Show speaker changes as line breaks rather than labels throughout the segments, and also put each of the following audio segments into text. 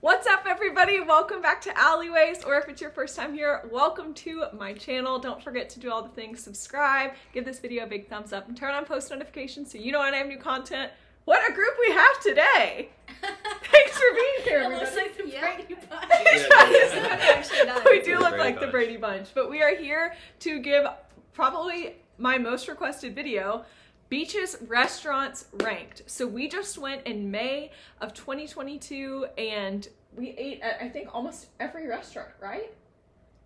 What's up, everybody? Welcome back to Alleyways, or if it's your first time here, welcome to my channel. Don't forget to do all the things: subscribe, give this video a big thumbs up, and turn on post notifications so you know when I have new content. What a group we have today! Thanks for being here, everybody.
It looks like the Brady Bunch.
We do look like the Brady Bunch, but we are here to give probably my most requested video, Beaches Restaurants Ranked. So we just went in May of 2022 and we ate at, I think, almost every restaurant, right?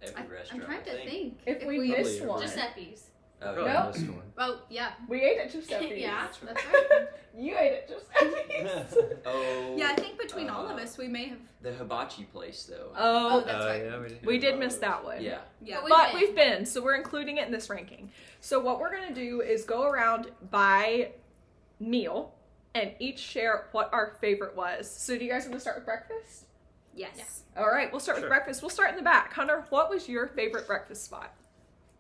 Every restaurant.
I'm trying to think.
If we missed one.
Giuseppe's.
Oh,
Nope.
yeah, missed one.
Oh, yeah.
We ate at Giuseppe's.
Yeah, that's right.
You ate at Giuseppe's.
Oh.
Yeah, I think between all of us, we may have.
The hibachi place, though.
Oh,
that's right.
Yeah,
we did miss that one.
Yeah.
Yeah,
But we've been, so we're including it in this ranking. So what we're going to do is go around by meal and each share what our favorite was. So do you guys want to start with breakfast?
Yes.
All right, we'll start with breakfast. We'll start in the back. Hunter, what was your favorite breakfast spot?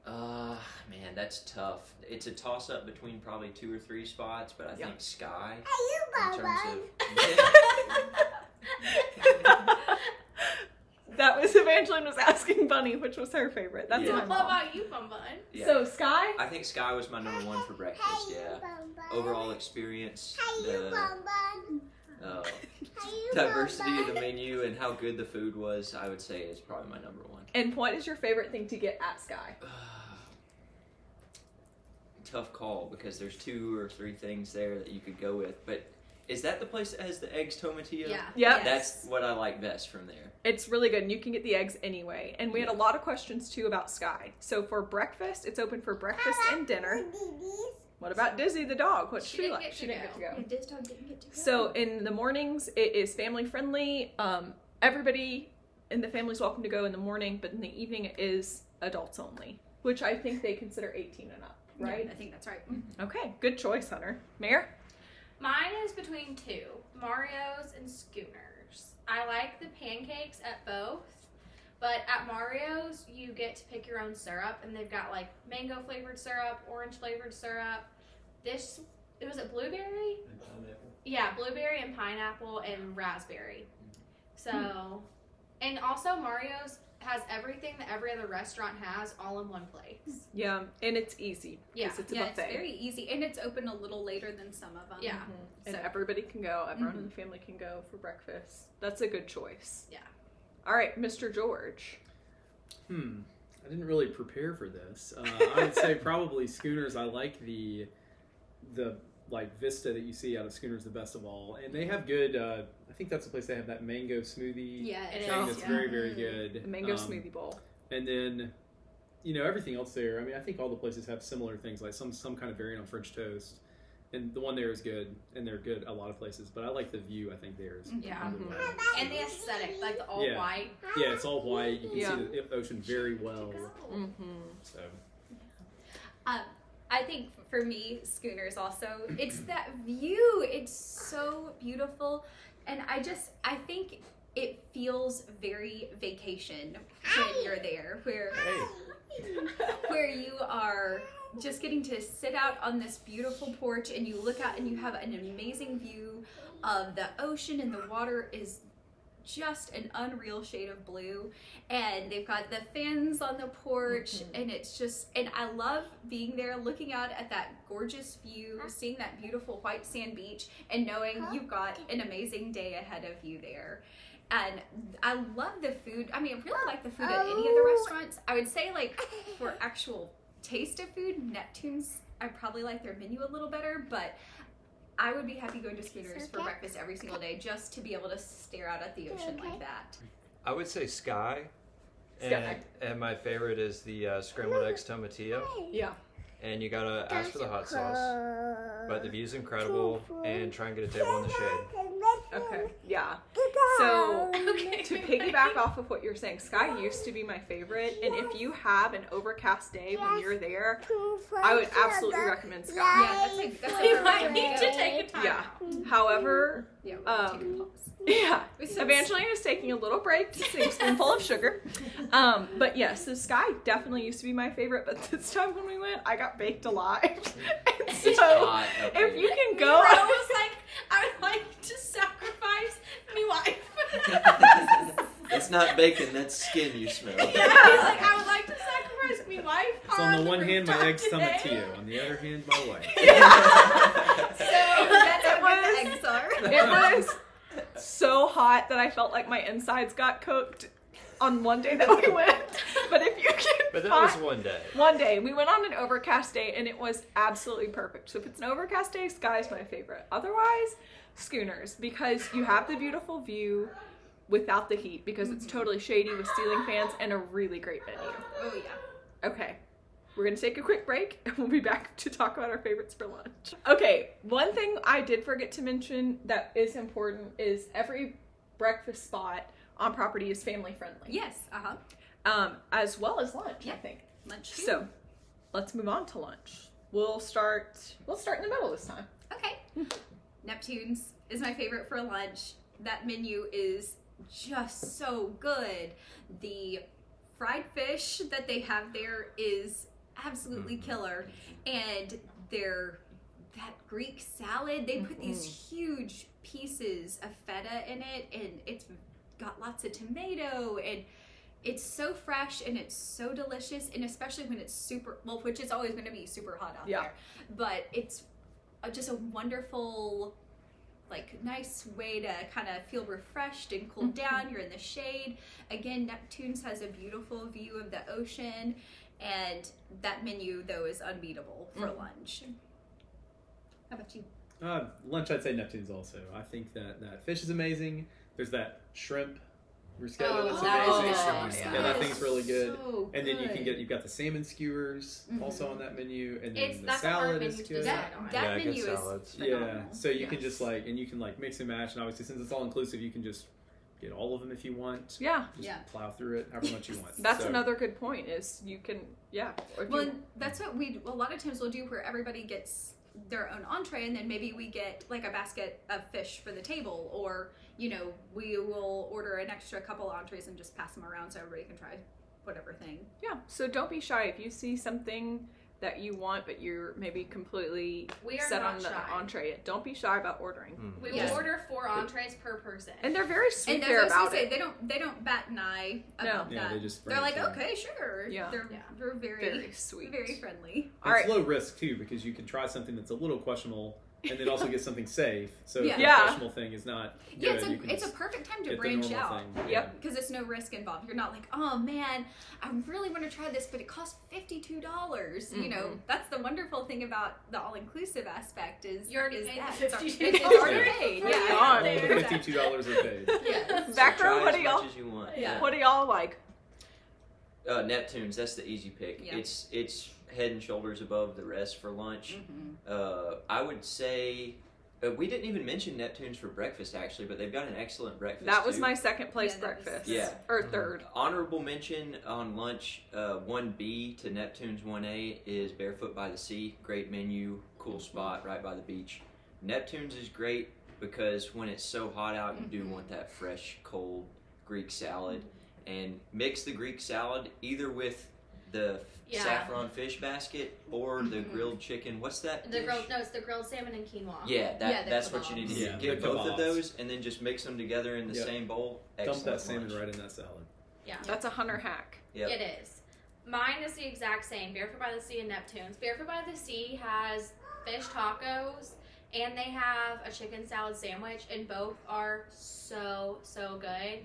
Man, that's tough. It's a toss-up between probably 2 or 3 spots, but I think Sky. In terms of...
That was Evangeline was asking Bunny which was her favorite. That's my
What
mom.
about you, Bun Bun?
Yeah.
So Sky?
I think Sky was my number 1 for breakfast, yeah. Overall experience, the diversity of the menu and how good the food was, I would say is probably my number 1.
And what is your favorite thing to get at Sky?
Tough call because there's 2 or 3 things there that you could go with, but is that the place that has the eggs tomatillo?
Yeah.
Yep.
Yes.
That's what I like best from there.
It's really good, and you can get the eggs anyway. And we had a lot of questions too about Sky. So for breakfast, it's open for breakfast and dinner. What about Dizzy the dog? What's she like? She didn't get to go.
Yeah, Diz dog didn't get to go.
So in the mornings, it is family friendly. Everybody in the family is welcome to go in the morning, but in the evening it is adults only, which I think they consider 18 and up, right?
Yeah, I think that's right.
Okay, good choice, Hunter. Mayor?
Mine is between 2, Mario's and Schooners. I like the pancakes at both, but at Mario's you get to pick your own syrup, and they've got like mango flavored syrup, orange flavored syrup. Was it blueberry?
And pineapple.
Yeah, blueberry and pineapple and raspberry. So, and also Mario's has everything that every other restaurant has all in one place.
Yeah, and it's easy.
Yeah.
It's a
Yeah,
buffet.
it's very easy, and it's open a little later than some of them.
Yeah.
And
So-
everybody can go. Everyone in the family can go for breakfast. That's a good choice.
Yeah.
All right, Mr. George.
I didn't really prepare for this. I would say probably Schooners. I like the like vista that you see out of Schooners the best of all, and they have good. I think that's the place they have that mango smoothie.
Yeah,
It
thing
is,
that's
yeah.
very very good.
The mango smoothie bowl.
And then, everything else there. I mean, I think all the places have similar things, like some kind of variant on French toast. And the one there is good, and they're good a lot of places. But I like the view. I think theirs.
Yeah.
probably better.
And the aesthetic, like the all
Yeah.
white.
Yeah, it's all white. You can
Yeah.
see the ocean very well. So.
I think for me, Schooners also, it's that view. It's so beautiful. And I think it feels very vacation when you're there, where you are just getting to sit out on this beautiful porch and you look out and you have an amazing view of the ocean, and the water is just an unreal shade of blue, and they've got the fans on the porch, and it's just, and I love being there looking out at that gorgeous view, seeing that beautiful white sand beach, and knowing you've got an amazing day ahead of you there. And I love the food. I mean, I really like the food at any of the restaurants. I would say, like, for actual taste of food, Neptune's, I probably like their menu a little better, but I would be happy going to Schooners for breakfast every single day just to be able to stare out at the ocean like that.
I would say Sky.
Sky.
And my favorite is the scrambled eggs tomatillo.
Yeah.
And you gotta ask for the hot sauce. But the view's incredible, and try and get a table in the shade.
Okay. Yeah. So to piggyback off of what you're saying, Sky used to be my favorite, and if you have an overcast day when you're there, I would absolutely recommend Sky.
Yeah, that's
We
a
might need to take a time
Yeah.
out.
However,
Yeah, we'll take a pause.
yeah, Evangeline is taking a little break to sing Spoonful of Sugar. But yeah, so Sky definitely used to be my favorite, but this time when we went, I got baked alive. And so
It's hot up
if
there.
you can
I
go,
was like, I would like to sacrifice me wife.
It's not bacon, that's skin you smell.
Yeah, he's like, I would like to sacrifice me wife.
So on the one hand, my egg's Tomatillo. On the other hand, my wife.
So that's how good the eggs are.
It was so hot that I felt like my insides got cooked on one day that we went. But if you can
But that was one day.
One day. We went on an overcast day and it was absolutely perfect. So if it's an overcast day, Sky's my favorite. Otherwise, Schooners, because you have the beautiful view without the heat, because it's totally shady with ceiling fans and a really great venue.
Oh yeah.
Okay. We're going to take a quick break and we'll be back to talk about our favorites for lunch. Okay, one thing I did forget to mention that is important is every breakfast spot on property is family friendly.
Yes.
As well as lunch, I think.
Lunch too.
So, let's move on to lunch. We'll start in the middle this time.
Okay. Neptune's is my favorite for lunch. That menu is just so good. The fried fish that they have there is absolutely killer, and that Greek salad, they put these huge pieces of feta in it, and it's got lots of tomato, and it's so fresh and it's so delicious, and especially when it's super, well, which is always going to be super hot out there, but it's just a wonderful, like, nice way to kind of feel refreshed and cool down. You're in the shade. Again, Neptune's has a beautiful view of the ocean, and that menu, though, is unbeatable for lunch. How about you?
Lunch, I'd say Neptune's also. I think that fish is amazing. There's that shrimp bruschetta that's amazing. Yeah, that thing's really good.
So
and then you've got the salmon skewers also on that menu, and then the
that's
salad
a hard
is
menu to
good.
decide on.
That
good
menu is
salads.
phenomenal.
So you can just you can mix and match, and obviously since it's all inclusive, you can just get all of them if you want.
Yeah.
Just plow through it however much you want.
That's another good point is you can,
Well, that's what a lot of times we'll do, where everybody gets their own entree, and then maybe we get like a basket of fish for the table, or we will order an extra couple entrees and just pass them around so everybody can try whatever thing.
Yeah, so don't be shy if you see something that you want but you're maybe completely set on the entree. Don't be shy about ordering.
We will order 4 entrees per person.
And they're very sweet
And
there about it.
They don't bat an eye about that. They're like, okay, sure.
Yeah.
They're very
sweet.
very friendly.
It's low risk too, because you can try something that's a little questionable and then also get something safe. So if the questionable thing is not good,
it's a perfect time to branch out.
Yep.
Because it's no risk involved. You're not like, oh man, I really want to try this, but it costs $52. That's the wonderful thing about the all-inclusive aspect is
you already paid
that
the
it's
$52.
already paid.
All the $52 are paid.
Yes.
Back row, what do
As
y'all?
much as you want.
What do y'all like?
Neptune's, that's the easy pick.
Yeah.
It's head and shoulders above the rest for lunch. I would say we didn't even mention Neptune's for breakfast actually, but they've got an excellent breakfast.
That was
too.
my second place breakfast.
Yeah.
Or third.
Honorable mention on lunch, 1B to Neptune's 1A is Barefoot by the Sea. Great menu, cool spot right by the beach. Neptune's is great because when it's so hot out, you do want that fresh, cold Greek salad. And mix the Greek salad either with the saffron fish basket or the grilled chicken. What's that?
It's the grilled salmon and quinoa.
Yeah, that's what you need to do.
Yeah,
Get both of those and then just mix them together in the same bowl. Excellent
Dump that salmon
lunch.
right in that salad.
Yeah.
That's a hunter hack.
Yep.
It is. Mine is the exact same. Barefoot by the Sea and Neptune's. Barefoot by the Sea has fish tacos and they have a chicken salad sandwich, and both are so good.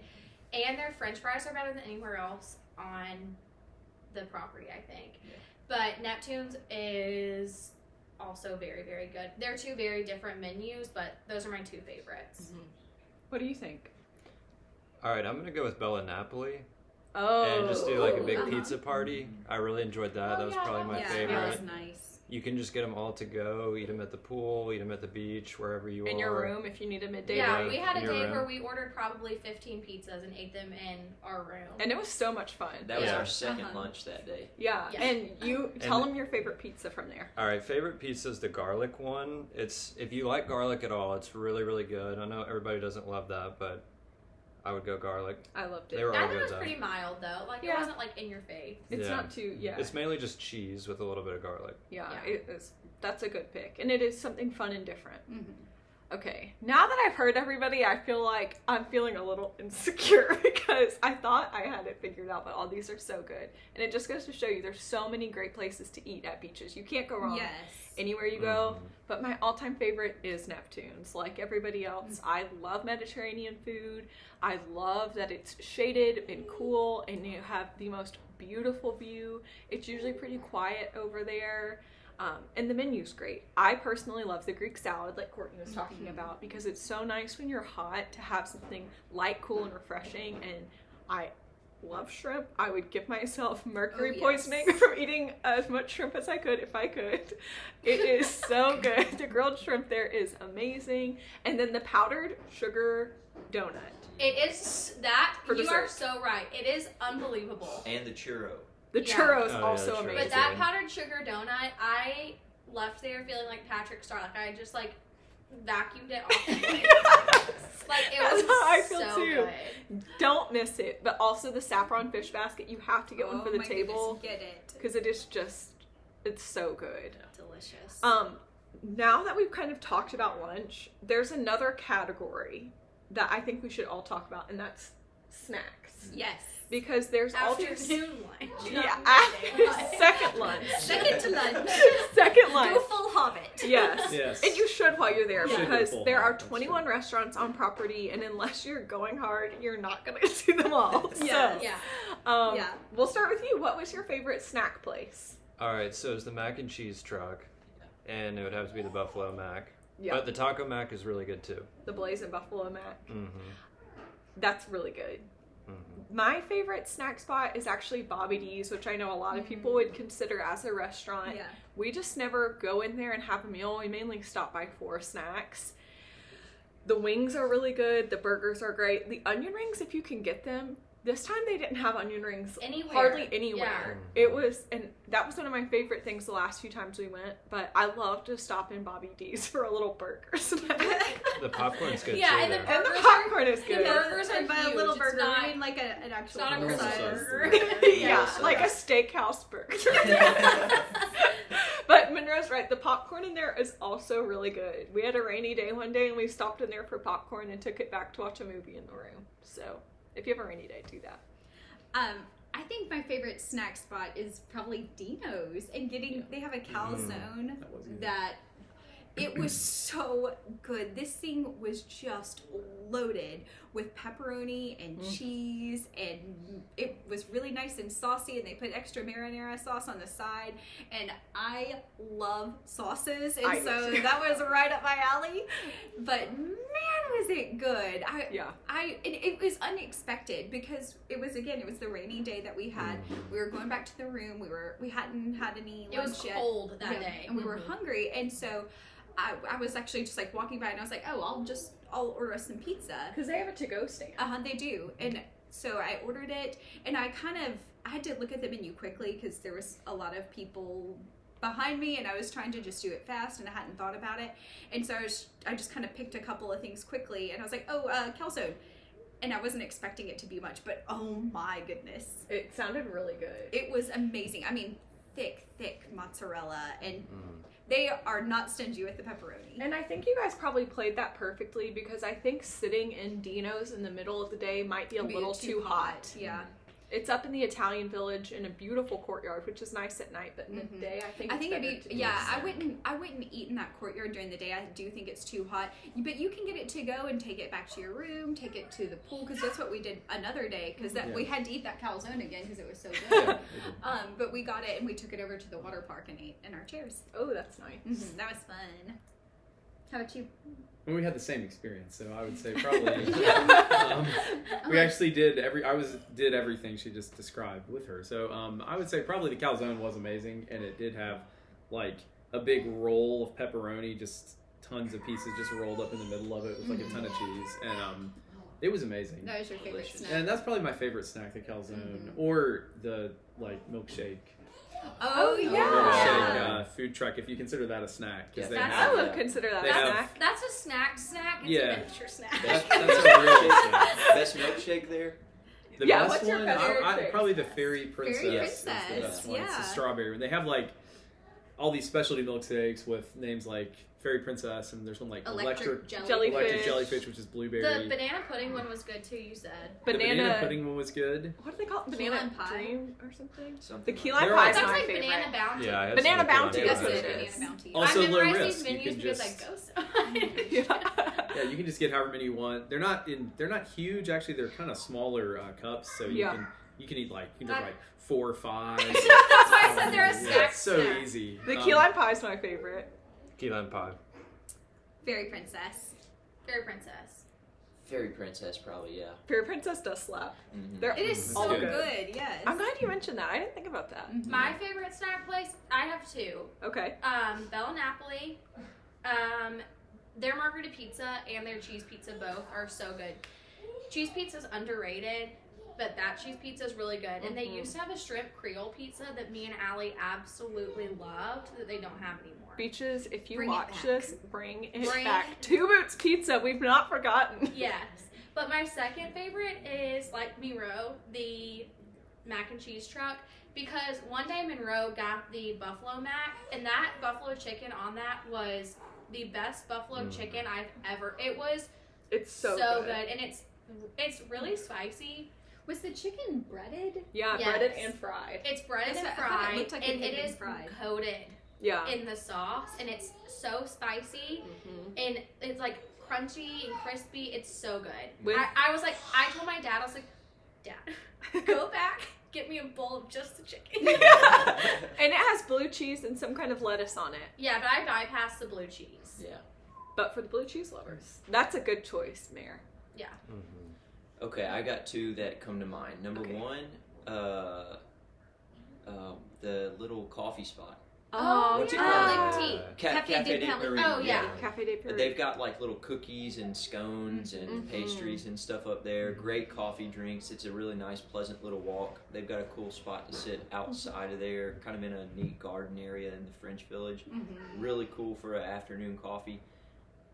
And their french fries are better than anywhere else on the property, I think. Yeah. But Neptune's is also very, very good. They're 2 very different menus, but those are my 2 favorites.
What do you think?
All right, I'm going to go with Bella Napoli.
Oh.
And just do like a big pizza party. I really enjoyed that. That was probably my favorite.
That was nice.
You can just get them all to go, eat them at the pool, eat them at the beach, wherever you are.
In your room if you need a midday
Yeah,
break.
we had a day where we ordered probably 15 pizzas and ate them in our room.
And it was so much fun.
That was our second lunch that day.
Yeah, and you tell them your favorite pizza from there.
All right, favorite pizza is the garlic one. It's if you like garlic at all, it's really, really good. I know everybody doesn't love that, but I would go garlic.
I loved it.
They were all
I thought
good
it was
though.
pretty mild though. Like it wasn't like in your face.
It's not too
It's mainly just cheese with a little bit of garlic.
Yeah. It is. That's a good pick, and it is something fun and different. Okay, now that I've heard everybody, I feel like I'm feeling a little insecure because I thought I had it figured out, but all these are so good. And it just goes to show you there's so many great places to eat at beaches. You can't go wrong anywhere you go, but my all-time favorite is Neptune's. Like everybody else, I love Mediterranean food. I love that it's shaded and cool and you have the most beautiful view. It's usually pretty quiet over there. And the menu's great. I personally love the Greek salad like Courtney was talking about because it's so nice when you're hot to have something light, cool, and refreshing. And I love shrimp. I would give myself mercury poisoning from eating as much shrimp as I could if I could. It is so good. The grilled shrimp there is amazing. And then the powdered sugar donut.
It is that.
For
you
dessert.
are so right. It is unbelievable.
And the churro.
The churro is
Oh,
also
yeah, the churro.
amazing.
But that powdered sugar donut, I left there feeling like Patrick Star. Like I just like vacuumed it off the plate. Like it
That's
was
how I feel
so
too.
good.
Don't miss it. But also the saffron fish basket, you have to get one for the table.
Get it.
Because it is just, it's so good.
Delicious.
Now that we've kind of talked about lunch, there's another category that I think we should all talk about, and that's snacks.
Yes.
Because there's all these...
Afternoon lunch.
Yeah, second lunch.
Second to lunch.
Second lunch.
Go full Hobbit.
Yes.
Yes.
And you should while you're there
You should go
because
full
there are
Hobbit, that's
21 restaurants on property, and unless you're going hard, you're not going to see them all.
Yes.
So,
Yeah.
We'll start with you. What was your favorite snack place?
All right, so it's the mac and cheese truck, and it would have to be the Buffalo Mac.
Yeah.
But the Taco Mac is really good too.
The Blazing Buffalo Mac.
Mm-hmm.
That's really good.
Mm-hmm.
My favorite snack spot is actually Bobby D's, which I know a lot of people would consider as a restaurant.
Yeah.
We just never go in there and have a meal. We mainly stop by for snacks. The wings are really good. The burgers are great. The onion rings, if you can get them. This time they didn't have onion rings
Anywhere.
hardly anywhere.
Yeah.
It was, and that was one of my favorite things the last few times we went, but I love to stop in Bobby D's for a little burger snack.
The popcorn's good
Yeah,
too.
and the
there.
And the
Burgers
popcorn is
The
good.
burgers are
And by a
huge.
little
It's
burger,
not-
I mean like an actual
It's not a
full
normal
size
burger.
Yeah, like a steakhouse burger. But Monroe's right, the popcorn in there is also really good. We had a rainy day one day and we stopped in there for popcorn and took it back to watch a movie in the room. So if you have a rainy day, do that.
I think my favorite snack spot is probably Dino's, and they have a calzone
That was good.
that it was so good. This thing was just loaded with pepperoni and cheese, and it was really nice and saucy, and they put extra marinara sauce on the side, and I love sauces, and
I
so
do too.
that was right up my alley. But man, was it good. It was unexpected because it was the rainy day that we had. We were going back to the room. We hadn't had any lunch
It was
yet.
cold that day.
And we were hungry, and so I was actually just like walking by, and I was like, oh, I'll order us some pizza.
Because they have a to-go stand.
They do. And so I ordered it, and I had to look at the menu quickly because there was a lot of people behind me, and I was trying to just do it fast, and I hadn't thought about it. And so I just kind of picked a couple of things quickly, and I was like, calzone. And I wasn't expecting it to be much, but oh my goodness.
It sounded really good.
It was amazing. I mean, thick mozzarella, and they are not stingy with the pepperoni.
And I think you guys probably played that perfectly because I think sitting in Dino's in the middle of the day might be a little too hot.
Yeah.
It's up in the Italian village in a beautiful courtyard, which is nice at night, but in the day I think
it'd
better to
be,
do
yeah,
a
I
snack.
wouldn't eat in that courtyard during the day. I do think it's too hot. But you can get it to go and take it back to your room, take it to the pool, because that's what we did another day, because we had to eat that calzone again because it was so good. But we got it and we took it over to the water park and ate in our chairs.
Oh, that's nice.
That was fun. How about you?
Well, we had the same experience, so I would say probably we actually did everything she just described with her. So I would say probably the calzone was amazing, and it did have like a big roll of pepperoni, just tons of pieces just rolled up in the middle of it with like a ton of cheese, and it was amazing.
That was your favorite snack.
And that's probably my favorite snack, the calzone, or the like milkshake.
Oh, yeah.
Milkshake food truck, if you consider that a snack.
Yeah,
They
that's-
have,
I would consider that
They
a
have-
snack.
That's a snack. It's
Yeah.
a miniature snack.
that's a real snack.
Best milkshake there?
The
Yeah,
best
what's your
one,
favorite
I
shake?
probably the Fairy Princess.
Fairy
is the
Princess,
best one. It's
yeah.
the strawberry. They have like all these specialty milkshakes with names like Fairy Princess, and there's one like
Electric
Jellyfish.
Jellyfish, which is blueberry.
The banana pudding one was good too. You said.
The banana pudding one was good.
What do they call it?
Key
Banana
lime pie?
Dream or something?
Something
The key
like
lime
that.
pie is
Sounds
my
like
favorite.
banana bounty.
Yeah, I had
Banana
some
bounty,
banana
that's what it
bounty.
is.
Banana bounty.
Also
I
low
memorized
risk.
these
You
menus
can
because
just
I go so
yeah, you can just get however many you want. They're not huge. Actually, they're kind of smaller cups, so you can eat like 4 or 5.
That's why I said they're a
Yeah,
snack.
it's so easy.
The key lime pie is my favorite.
Key lime pie.
Fairy Princess.
Fairy Princess.
Fairy Princess, probably, yeah.
Fairy Princess does slap.
Mhm.
They're
It is
all
so
good.
good. Yes.
I'm glad you mentioned that. I didn't think about that.
My favorite snack place, I have 2.
Okay.
Bella Napoli. Their margarita pizza and their cheese pizza both are so good. Cheese pizza's underrated, but that cheese pizza is really good. And they used to have a shrimp Creole pizza that me and Allie absolutely loved that they don't have anymore.
Beaches, if you
Bring it
watch
back.
this, bring it
Bring
back.
it-
2 Boots Pizza, we've not forgotten.
Yes. But my second favorite is, like Monroe, the mac and cheese truck. Because one day Monroe got the buffalo mac, and that buffalo chicken on that was the best buffalo chicken I've ever. It was
It's so
good. And it's really spicy.
Was the chicken breaded?
Yeah,
Yes.
breaded and fried.
It's breaded
That's
and
what- I thought it
fried,
looked like it
and
had
it
been
is
fried.
coated
Yeah.
in the sauce, and it's so spicy, and it's like crunchy and crispy. It's so good.
With-
I was like, I told my dad, I was like, Dad, go back, get me a bowl of just the chicken.
And it has blue cheese and some kind of lettuce on it.
Yeah, but I bypassed the blue cheese.
Yeah.
But for the blue cheese lovers, that's a good choice, Mayor.
Yeah.
Okay, I got 2 that come to mind. Number
Okay.
1, the little coffee spot. What's it
yeah.
called?
Tea.
Cafe de
Paris.
Paris.
Oh, yeah.
Cafe de Paris.
They've got like little cookies and scones and pastries and stuff up there. Great coffee drinks. It's a really nice, pleasant little walk. They've got a cool spot to sit outside of there, kind of in a neat garden area in the French Village. Really cool for an afternoon coffee.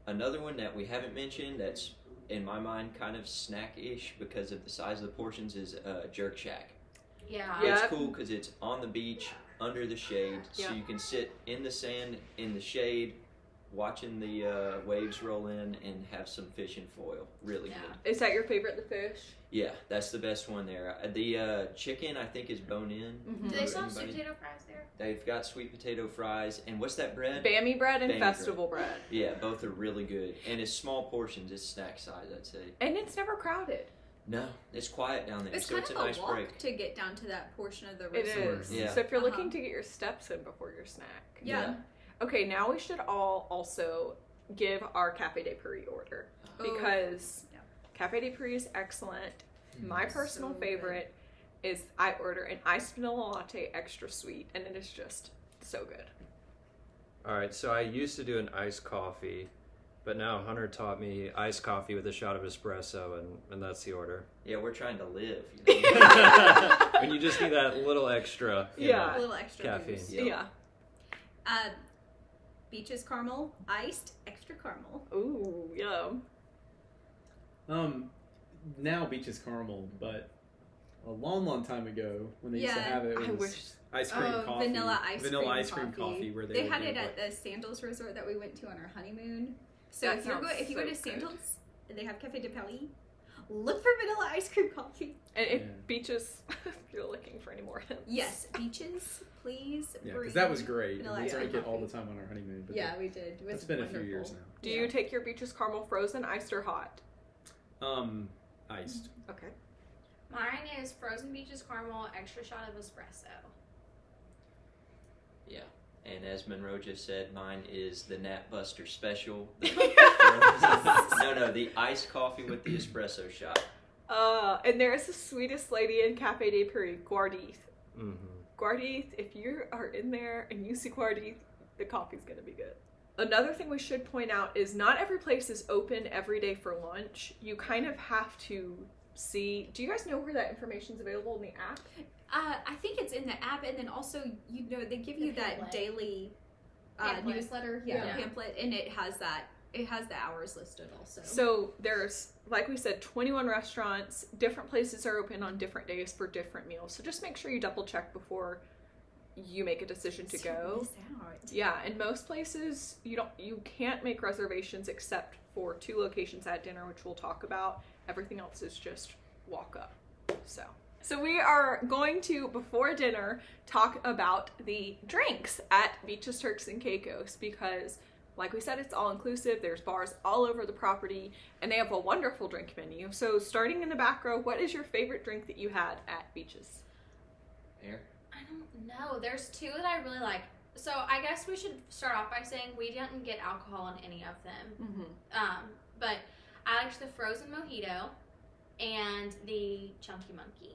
Another one that we haven't mentioned that's, in my mind, kind of snack-ish because of the size of the portions is Jerk Shack.
Yeah.
It's cool because it's on the beach, under the shade, so
Yeah.
you can sit in the sand, in the shade, watching the waves roll in and have some fish and foil. Really
Yeah.
good.
Is that your favorite, the fish?
Yeah, that's the best one there. The chicken, I think, is bone-in.
Do they still have
Anybody?
sweet potato fries there?
They've got sweet potato fries, and what's that bread?
Bammy bread and
Bammy
festival bread.
Yeah, both are really good. And it's small portions, it's snack size, I'd say.
And it's never crowded.
No, it's quiet down there,
It's
so
kind
it's a
of a
nice
walk
break.
to get down to that portion of the
It
resort.
is.
Yeah.
So if you're
Uh-huh.
looking to get your steps in before your snack.
Yeah.
Okay, now we should all also give our Cafe de Paris order.
Oh,
Because
yeah.
Cafe de Paris is excellent. My personal
So good.
favorite is I order an iced vanilla latte extra sweet, and it is just so good.
All right, so I used to do an iced coffee, but now Hunter taught me iced coffee with a shot of espresso, and that's the order.
Yeah, we're trying to live, you know?
When you just need that little extra, you
Yeah.
know,
A little extra
caffeine.
boost.
Yeah.
Beaches caramel, iced, extra caramel.
Ooh, yum.
Now Beaches Caramel, but a long time ago when they used to
Yeah.
have it,
I
it was
wish.
ice cream coffee.
Vanilla ice cream
coffee where
They
would
had
do,
it
like,
at the Sandals resort that we went to on our honeymoon. So
That
if you go
sounds
to
so good.
Sandals and they have Cafe de Paris, look for vanilla ice cream coffee.
And if
Yeah.
Beaches, if you're looking for any more hints.
Yes, beaches, please.
Yeah,
bring
because that was great.
vanilla
We
ice
drank
cream
it all the
coffee.
time on our honeymoon. But
Yeah, we did. It was
it's been a
wonderful.
few years now.
Do you take your Beaches caramel frozen, iced, or hot?
Iced.
Okay.
Mine is frozen Beaches caramel, extra shot of espresso.
Yeah. And as Monroe just said, mine is the Nat Buster special. The iced coffee with the espresso shot.
And there is the sweetest lady in Cafe de Paris, Guardith.
Mm-hmm.
Guardith, if you are in there and you see Guardith, the coffee's gonna be good. Another thing we should point out is not every place is open every day for lunch. You kind of have to see. Do you guys know where that information's available in the app?
I think it's in the app, and then also they give you
The
that
pamphlet.
daily
Pamphlet.
newsletter,
Yeah.
pamphlet, and it has the hours listed also.
So there's, like we said, 21 restaurants. Different places are open on different days for different meals. So just make sure you double check before you make a decision to go. Yeah, in most places you can't make reservations except for 2 locations at dinner, which we'll talk about. Everything else is just walk up. So we are going to, before dinner, talk about the drinks at Beaches Turks and Caicos because, like we said, it's all inclusive. There's bars all over the property, and they have a wonderful drink menu. So starting in the back row, what is your favorite drink that you had at Beaches?
Air?
I don't know. There's 2 that I really like. So I guess we should start off by saying we didn't get alcohol in any of them. But I liked the frozen mojito and the chunky monkey.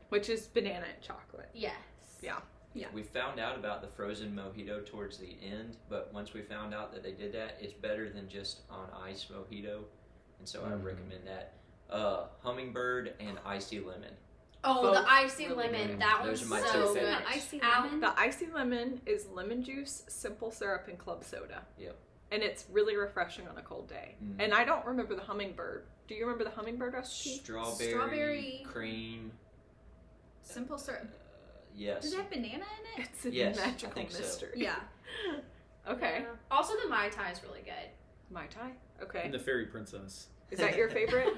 Which is banana and chocolate.
Yes.
Yeah.
We found out about the frozen mojito towards the end, but once we found out that they did that, it's better than just on ice mojito, and so I recommend that. Hummingbird and icy lemon.
Oh,
Both
the icy
really
lemon.
good.
That
Those
was
are my
so
2
good.
favorites.
Icy lemon?
The icy lemon is lemon juice, simple syrup, and club soda.
Yep.
And it's really refreshing on a cold day. And I don't remember the hummingbird. Do you remember the hummingbird recipe?
Strawberry, cream.
Simple syrup.
Yes.
Does it have banana in it?
It's a
Yes, I
magical
think so.
mystery.
Yeah.
Okay.
Yeah. Also, the Mai Tai is really good.
Mai Tai? Okay.
And the Fairy Princess.
Is that your favorite?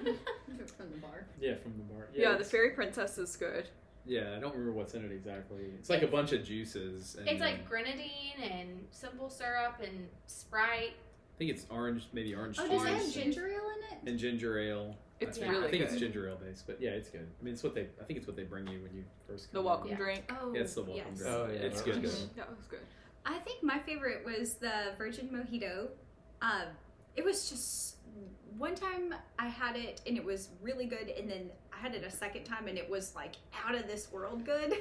From the bar.
Yeah, from the bar.
Yeah, the
it's-
Fairy Princess is good.
Yeah, I don't remember what's in it exactly. It's like a bunch of juices. And
It's like grenadine and simple syrup and Sprite.
I think it's orange, maybe orange
Oh,
juice.
does it have ginger ale in it?
And ginger ale.
It's
I
really
think it's
good.
ginger ale based, but yeah, it's good. I mean, I think it's what they bring you when you first come
The
in.
welcome
Yeah.
drink.
Oh,
Yeah, it's the welcome
yes.
drink.
Oh, yeah,
It's
that
good.
was good.
That was good.
I think my favorite was the virgin mojito. It was just one time I had it and it was really good, and then I had it a second time and it was like out of this world good.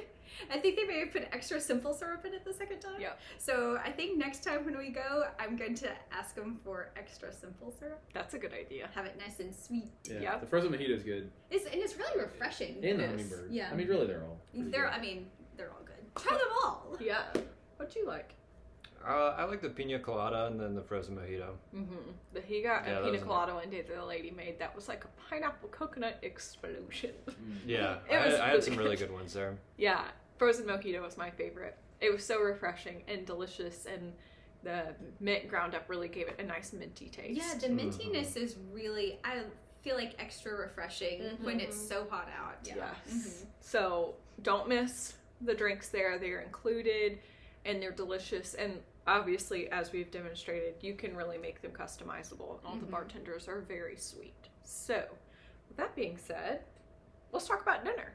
I think they may have put extra simple syrup in it the second time.
Yeah.
So I think next time when we go, I'm going to ask them for extra simple syrup.
That's a good idea.
Have it nice and sweet.
Yeah,
Yeah.
the frozen mojito is good.
And it's really refreshing.
And the
Yes.
hummingbird.
Yeah.
I mean, really, they're all. pretty
They're
good.
they're all good. Try them all.
Yeah. What'd you like?
I like the pina colada and then the frozen mojito.
He got
Yeah,
a
that
pina
was
colada one day that the lady made that was like a pineapple coconut explosion.
Yeah,
It was
I had
really
some really good ones there.
Yeah, frozen mojito was my favorite. It was so refreshing and delicious, and the mint ground up really gave it a nice minty taste.
Yeah, the mintiness is really, I feel like extra refreshing when it's so hot out.
Yes.
Mhm.
So don't miss the drinks there. They're included and they're delicious. And obviously, as we've demonstrated, you can really make them customizable. All the bartenders are very sweet. So, with that being said, let's talk about dinner.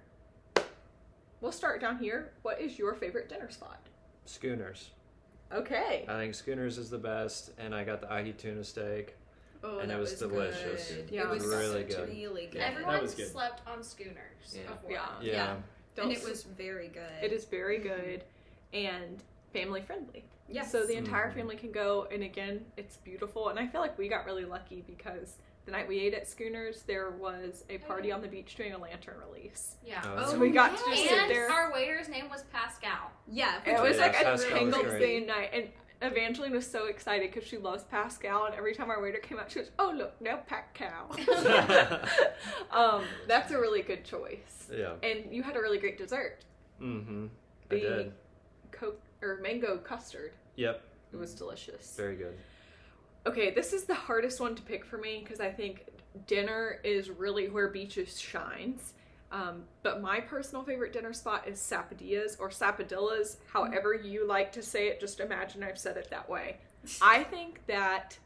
We'll start down here. What is your favorite dinner spot?
Schooners.
Okay.
I think Schooners is the best, and I got the ahi tuna steak.
Oh,
And
that
it was delicious.
Good.
Yeah,
it was
really good.
Really good.
Yeah.
Everyone
That was good.
slept on Schooners
Yeah.
before.
Yeah.
Yeah.
And it was very good.
It is very good and family friendly.
Yes.
So the entire family can go, and again, it's beautiful. And I feel like we got really lucky because the night we ate at Schooners, there was a party on the beach doing a lantern release.
Yeah.
Oh,
So we got to just sit
And
there.
our waiter's name was Pascal.
Yeah.
It was
Yeah,
like a
Pascal was
tangled
great.
day night, and Evangeline was so excited because she loves Pascal, and every time our waiter came out, she was, "Oh look, now Pascal." That's a really good choice.
Yeah.
And you had a really great dessert,
Mm-hmm. I
the
did.
mango custard.
Yep.
It was delicious.
Very good.
Okay, this is the hardest one to pick for me because I think dinner is really where Beaches shines. But my personal favorite dinner spot is Sapadilla's or Sapadilla's, however you like to say it. Just imagine I've said it that way. I think that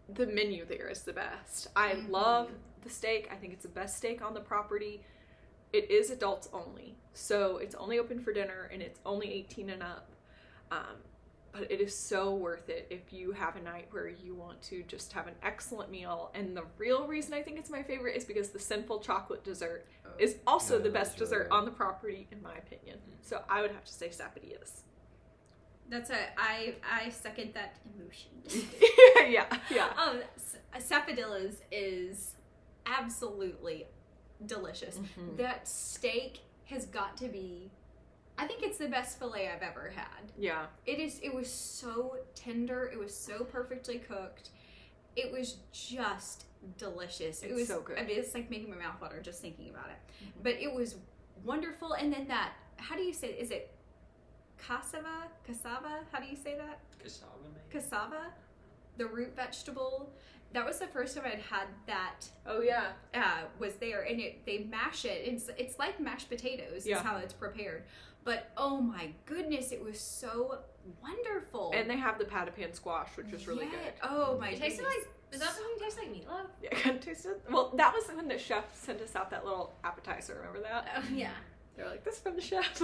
the menu there is the best. I love the steak. I think it's the best steak on the property. It is adults only, so it's only open for dinner and it's only 18 and up. But it is so worth it if you have a night where you want to just have an excellent meal. And the real reason I think it's my favorite is because the sinful chocolate dessert is also
Yeah,
the
that's
best
really
dessert
good.
on the property, in my opinion. So I would have to say Sapadilla's.
I second that emotion.
yeah.
Sapadilla's is absolutely delicious. That steak has got to be, I think it's the best filet I've ever had.
Yeah.
It was so tender. It was so perfectly cooked. It was just delicious. It
It's
was
so good.
I mean, it's like making my mouth water just thinking about it. But it was wonderful. And then that, how do you say, is it cassava. How do you say that?
Cassava, maybe?
Cassava, the root vegetable. That was the first time I'd had that.
Oh yeah.
Was there, and they mash it. It's like mashed potatoes.
Yeah.
Is how it's prepared. But oh my goodness, it was so wonderful.
And they have the patapan squash, which is really good.
Oh my
It tasted
goodness.
like, is that something that tastes like meatloaf?
Yeah, I kind of tasted. Well, that was when the chef sent us out that little appetizer. Remember that?
Oh, yeah.
They're like, "This is from the chef."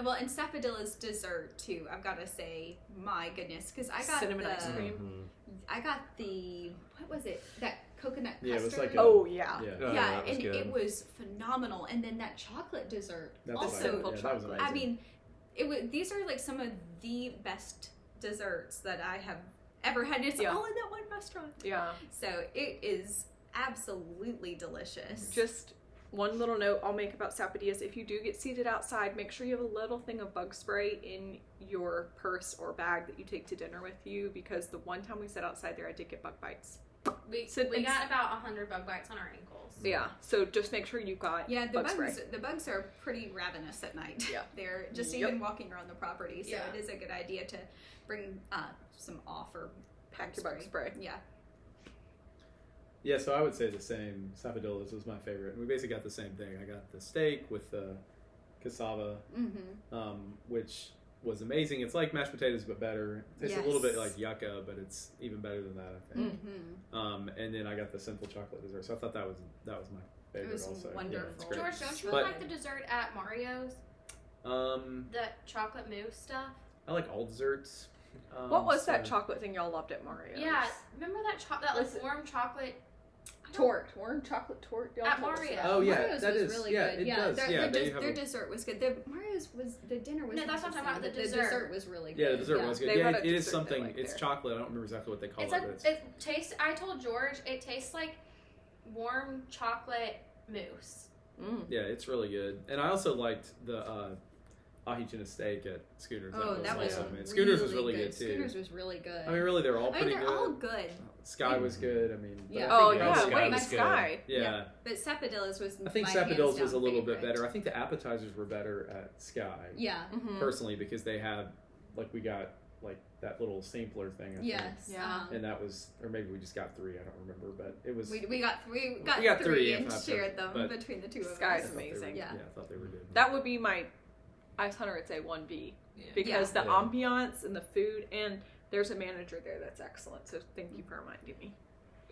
Well, and Sapodilla's dessert too. I've got to say, my goodness, because I got
Cinnamon ice
the,
cream.
I got the, what was it? That coconut
Yeah, it
custard.
was like
Oh yeah.
Yeah.
Oh,
yeah,
that was
and
good.
it was phenomenal. And then that chocolate dessert
That's what I
also.
had.
simple
Yeah, that was
chocolate.
I
amazing.
mean, it was. These are like some of the best desserts that I have ever had. It's
Yeah.
all in that one restaurant.
Yeah.
So it is absolutely delicious.
Just one little note I'll make about Sapodillas. If you do get seated outside, make sure you have a little thing of bug spray in your purse or bag that you take to dinner with you, because the one time we sat outside there, I did get bug bites.
We
So
we
it's-
got about 100 bug bites on our ankles.
Yeah, so just make sure you've got
yeah,
bug spray.
the bugs are pretty ravenous at night.
Yeah.
They're just
Yep.
even walking around the property. So
Yeah.
it is a good idea to bring some off or
Pack your bug spray.
Yeah.
Yeah, so I would say the same. Sapodilla's was my favorite. And we basically got the same thing. I got the steak with the cassava, which was amazing. It's like mashed potatoes, but better. It tastes a little bit
Yes.
like yucca, but it's even better than that, I think. And then I got the simple chocolate dessert. So I thought that was my favorite.
It was
also.
wonderful.
Yeah, it's great.
George, don't you
But-
like the dessert at Mario's? The chocolate mousse stuff?
I like all desserts.
What was that
so-
chocolate thing y'all loved at Mario's?
Yeah, remember that that
Was it-
warm chocolate
Warm chocolate tort. Y'all
At
told us
Mario's.
that.
Oh yeah,
Mario's
that
was
is
really
yeah,
good.
it
Yeah,
does.
their,
Yeah,
their,
they
des-
have
their
a-
dessert was good. The dinner was
No,
not
that's what I'm talking about, the dessert.
The dessert was really good.
Yeah, the dessert was good.
They
Yeah,
had a
it is
dessert
something.
they like
It's
there.
chocolate. I don't remember exactly what they call
It's
it.
like
But it's,
it tastes. I told George it tastes like warm chocolate mousse.
yeah, it's really good. And I also liked the ahi tuna steak at Schooners.
Oh, that was
also amazing. Schooners was really good too.
Schooners was really good.
I mean, really, they're all
I mean,
pretty
they're
good.
all good.
Sky was good. I mean, but
Yeah.
I
Oh
think
yeah,
Sky
wait,
was good.
Sky.
yeah.
But Sapodilla's was.
I think
my
Sapodilla's
hands
was a
down
little bit
favorite.
better. I think the appetizers were better at Sky.
Yeah.
Mhm.
Personally, because they had like we got like that little sampler thing. I think.
Yes.
Yeah.
And that was, or maybe we just got 3. I don't remember, but it was.
We got three. We got,
We got
three
three,
and
if not
shared them
but-
between the two of us.
Sky's
I thought they were-
amazing.
Yeah.
I thought they were good.
That would be my Ice Hunter would say 1B,
Yeah.
because
Yeah.
the ambiance and the food, and there's a manager there that's excellent. So thank you for reminding me.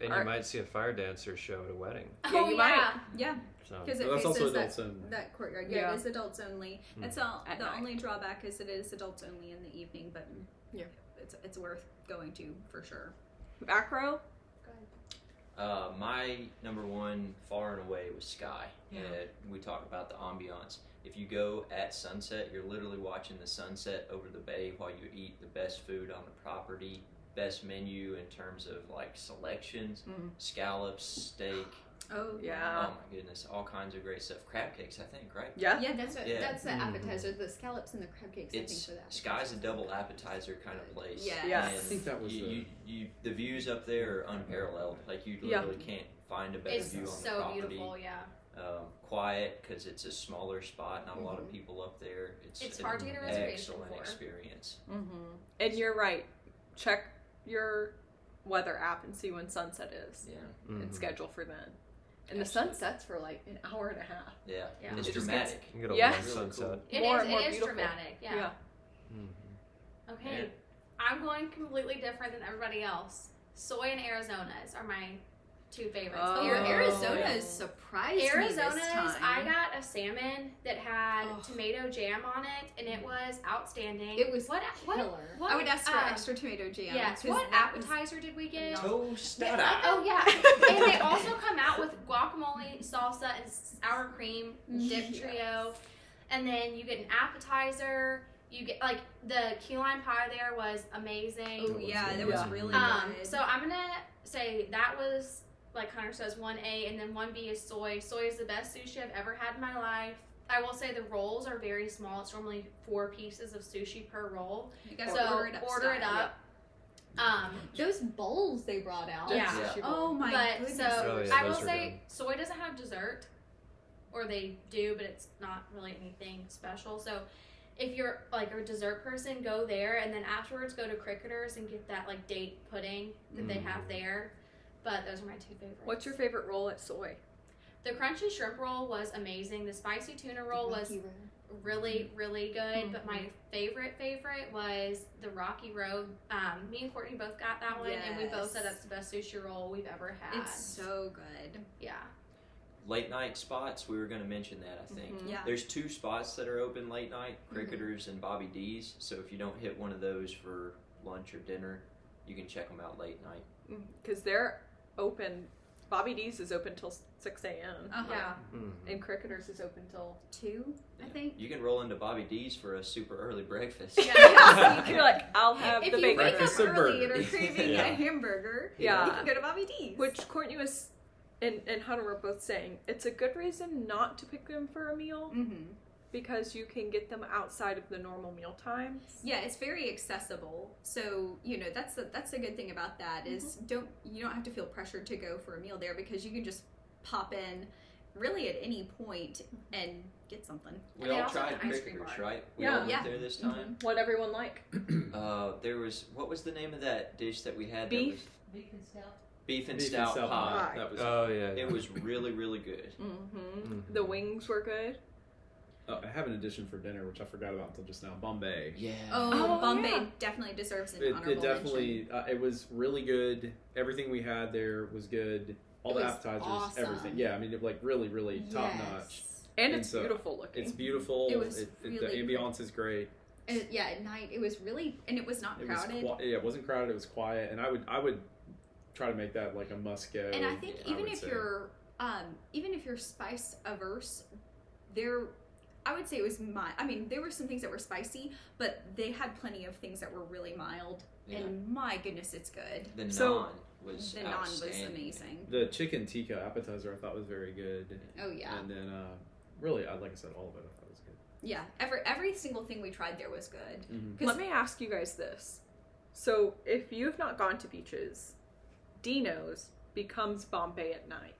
And
Alright.
you might see a fire dancer show at a wedding.
Yeah,
Oh
you
yeah.
might.
Yeah.
So
Because it
But that's also
faces
adults
that,
only.
that courtyard. Yeah,
Yeah.
it is adults only. That's all.
At
The
night.
only drawback is it is adults only in the evening, but
Yeah.
it's worth going to for sure.
Back row.
My number one, far and away, was Sky.
Yeah.
We talk about the ambiance. If you go at sunset, you're literally watching the sunset over the bay while you eat the best food on the property, best menu in terms of like selections, scallops, steak.
Oh
Yeah.
Oh my goodness, all kinds of great stuff. Crab cakes, I think, right?
Yeah.
Yeah, that's what,
Yeah.
that's the appetizer. The scallops and the crab cakes.
It's
I think for that.
Sky's a double appetizer kind of place.
Yes.
Yes.
I
And
think that was
the views up there are unparalleled. Like you
Yeah.
literally can't find a better
It's
view on the
so
property.
beautiful, yeah.
Quiet because it's a smaller spot. Not a lot of people up there.
It's
an
hard to get a reservation
excellent
for.
experience.
And you're right. Check your weather app and see when sunset is,
Yeah,
and schedule for then. And the
Absolutely.
sun sets for like an hour and a half.
yeah,
Yeah.
it's
It just
dramatic.
you can get a
Yeah.
long
Really
sunset.
It
More
is.
and more
It is
beautiful.
dramatic. Yeah. Okay.
Yeah.
I'm going completely different than everybody else. Soy and Arizona's are my two favorites.
Oh.
Your
Yeah.
Arizona's surprised me
Arizona's,
this time.
I got a salmon that had
Oh.
tomato jam on it, and it was outstanding.
It was
what?
killer.
What?
I would ask for extra tomato jam.
Yes.
'cause
What
that was-
appetizer did we get?
Tostada.
Oh yeah, and they also come out with guacamole, salsa, and sour cream dip
Yes.
trio, and then you get an appetizer. You get like the key lime pie there was amazing.
Oh yeah, that was
Yeah.
really good.
So I'm gonna say that was like Hunter says 1A, and then 1B is soy. Soy is the best sushi I've ever had in my life. I will say the rolls are very small. It's normally 4 pieces of sushi per roll.
You gotta
So
order it up.
order it
style.
up.
Those bowls they brought out.
Yeah.
Sushi bowl.
Oh my
But
goodness.
so
Oh, yeah,
I will
those are
say soy doesn't have dessert, or they do, but it's not really anything special. So if you're like a dessert person, go there, and then afterwards go to Cricketers and get that like date pudding that they have there. But those are my two favorites.
What's your favorite roll at Soy?
The crunchy shrimp roll was amazing. The spicy tuna roll was really, really good. But my favorite was the Rocky Road. Me and Courtney both got that one, and we both said that's the best sushi roll we've ever had.
It's so good.
Yeah.
Late night spots, we were going to mention that, I think.
Yeah.
There's 2 spots that are open late night, Cricketers and Bobby D's. So if you don't hit one of those for lunch or dinner, you can check them out late night.
Because they're open. Bobby D's is open till 6 a.m.
Yeah.
And Cricketers is open till
2, I think.
You can roll into Bobby D's for a super early breakfast.
Yeah, so you can like, I'll have
If
the
you
bacon.
wake up
Breakfast or
early and
burger.
are craving a hamburger, you can go to Bobby D's.
Which Courtney was and Hunter were both saying, it's a good reason not to pick them for a meal because you can get them outside of the normal meal times.
Yeah, it's very accessible. So, you know, that's the good thing about that is you don't have to feel pressured to go for a meal there because you can just pop in really at any point and get something.
We all tried Cricketers, right? We all went there this time.
What everyone like?
There was, what was the name of that dish that we had?
Beef?
Beef and stout pie.
That was
It was really, really good.
The wings were good.
Oh, I have an addition for dinner, which I forgot about until just now. Bombay.
Yeah.
Oh, Bombay definitely deserves an honorable
It definitely,
mention.
it was really good. Everything we had there was good. All the appetizers,
awesome.
everything. Yeah, I mean, like really, really top notch.
And it's beautiful looking.
It's beautiful.
It was
the
really
ambiance is great.
And, yeah, at night it was really, and it was not crowded.
It wasn't crowded. It was quiet, and I would try to make that like a must go.
And I think even if you're spice averse, I would say it was there were some things that were spicy, but they had plenty of things that were really mild. Yeah. And my goodness, it's good.
The naan was
amazing.
The chicken tikka appetizer I thought was very good.
Oh yeah.
And then really, like I said, all of it I thought was good.
Yeah, every single thing we tried there was good.
Let me ask you guys this. So if you've not gone to Beaches, Dino's becomes Bombay at night.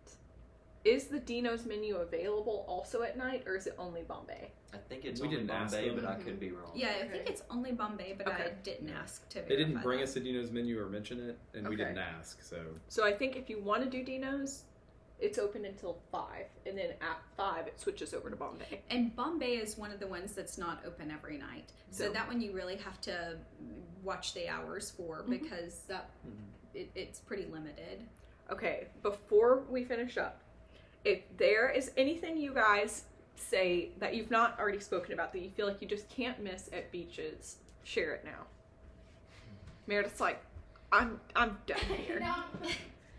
Is the Dino's menu available also at night, or is it only Bombay?
I think it's only Bombay, but I could be wrong.
Yeah, I think it's only Bombay, but I didn't ask to verify.
They didn't bring us the Dino's menu or mention it, and we didn't ask, so.
So I think if you want to do Dino's, it's open until 5, and then at 5 it switches over to Bombay.
And Bombay is one of the ones that's not open every night. So that one you really have to watch the hours for because it's pretty limited. Okay, before we finish up, if there is anything you guys say that you've not already spoken about that you feel like you just can't miss at Beaches, share it now. Meredith's like, I'm done here.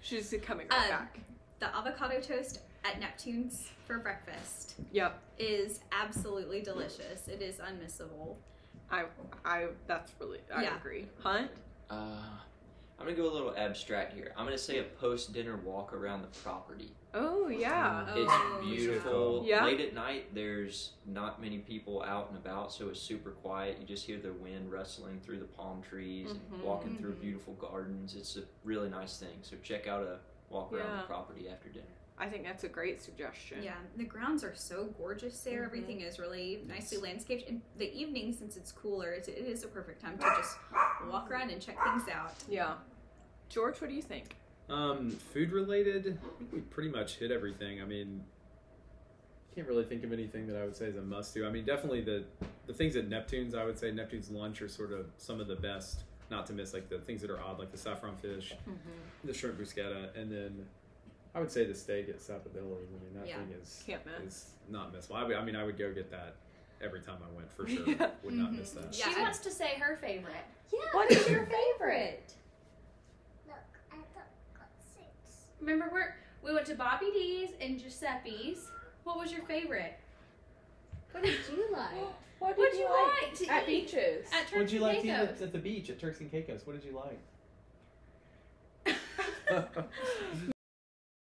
She's coming right back. The avocado toast at Neptune's for breakfast.
Yep.
Is absolutely delicious. It is unmissable.
I agree. Hunt?
I'm going to go a little abstract here. I'm going to say a post-dinner walk around the property.
Oh, yeah.
It's beautiful.
Yeah.
Late at night, there's not many people out and about, so it's super quiet. You just hear the wind rustling through the palm trees and walking through beautiful gardens. It's a really nice thing. So check out a walk around the property after dinner.
I think that's a great suggestion.
Yeah, the grounds are so gorgeous there. Everything is really nicely landscaped. And the evening, since it's cooler, it is a perfect time to just walk around and check things out.
Yeah. George, what do you think?
Food related, I think we pretty much hit everything. I mean, can't really think of anything that I would say is a must do. I mean, definitely the things at Neptune's, I would say Neptune's lunch are sort of some of the best, not to miss, like the things that are odd, like the saffron fish, the shrimp bruschetta, and then I would say the steak at Saffron. I mean, that thing is not missable. I mean, I would go get that every time I went, for sure. Would not miss that.
She wants to say her favorite.
Yeah.
What is your favorite?
Remember, we went to Bobby D's and Giuseppe's. What was your favorite? What did you like?
What did you like
to
at
eat?
Beaches?
At Turks
What did you like
and
to
Caicos.
eat at the beach at Turks and Caicos? What did you like?